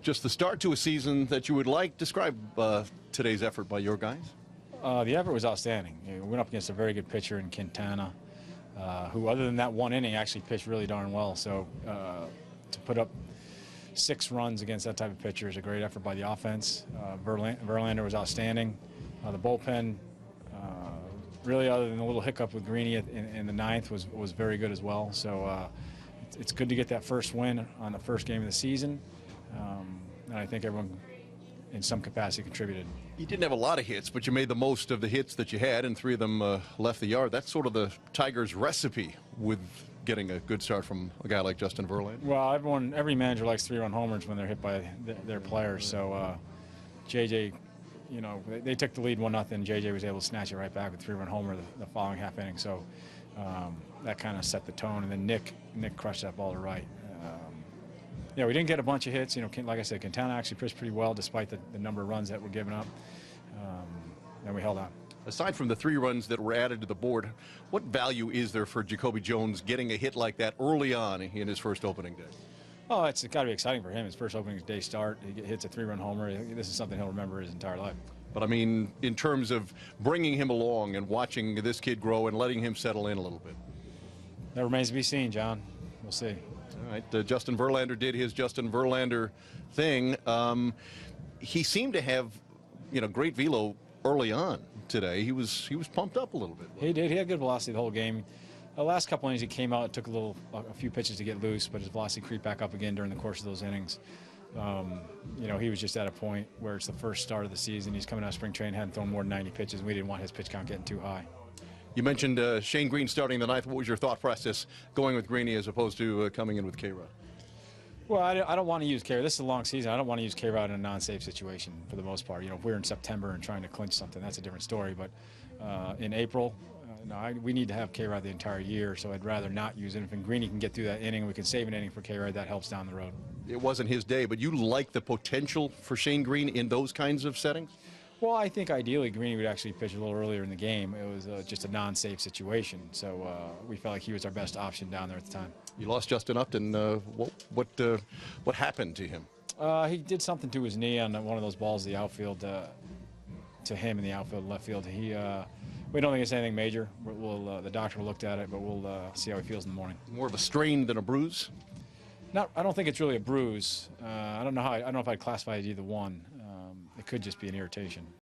Just the start to a season that you would like. Describe today's effort by your guys. The effort was outstanding. We went up against a very good pitcher in Quintana, who, other than that one inning, actually pitched really darn well. So to put up 6 runs against that type of pitcher is a great effort by the offense. Verlander was outstanding. The bullpen, really, other than a little hiccup with Greeny in the 9th, was very good as well. So it's good to get that first win on the first game of the season. And I think everyone in some capacity contributed. You didn't have a lot of hits, but you made the most of the hits that you had, and 3 of them left the yard. That's sort of the Tigers' recipe with getting a good start from a guy like Justin Verlander. Well, every manager likes 3-run homers when they're hit by their players. So JJ, you know, they took the lead 1-0. JJ was able to snatch it right back with 3-run homer the following half inning. So that kind of set the tone. And then Nick crushed that ball to right. Yeah, we didn't get a bunch of hits. You know, like I said, Quintana actually pitched pretty well despite the number of runs that were given up. And we held on. Aside from the 3 runs that were added to the board, what value is there for JaCoby Jones getting a hit like that early on in his first opening day? Oh, it's got to be exciting for him. His first opening day start, he hits a 3-run homer. This is something he'll remember his entire life. But I mean, in terms of bringing him along and watching this kid grow and letting him settle in a little bit. That remains to be seen, John. We'll see. All right, Justin Verlander did his Justin Verlander thing. He seemed to have, great velo early on today. He was pumped up a little bit. He did. He had good velocity the whole game. The last couple innings he came out, it took a few pitches to get loose, but his velocity creeped back up again during the course of those innings. He was just at a point where it's the first start of the season. He's coming out of spring training, hadn't thrown more than 90 pitches. We didn't want his pitch count getting too high. You mentioned Shane Greene starting the 9th. What was your thought process going with Greeny as opposed to coming in with K-Rod? Well, I don't want to use K-Rod. This is a long season. I don't want to use K-Rod in a non-safe situation for the most part. If we're in September and trying to clinch something, that's a different story. But in April, we need to have K-Rod the entire year, so I'd rather not use it. If Greeny can get through that inning, we can save an inning for K-Rod. That helps down the road. It wasn't his day, but you like the potential for Shane Greene in those kinds of settings? Well, I think ideally Greeny would actually pitch a little earlier in the game. It was just a non-safe situation, so we felt like he was our best option down there at the time. You lost Justin Upton. What happened to him? He did something to his knee on one of those balls in the outfield to him in the outfield, left field. We don't think it's anything major. The doctor looked at it, but we'll see how he feels in the morning. More of a strain than a bruise? I don't think it's really a bruise. I don't know if I'd classify it as either one. It could just be an irritation.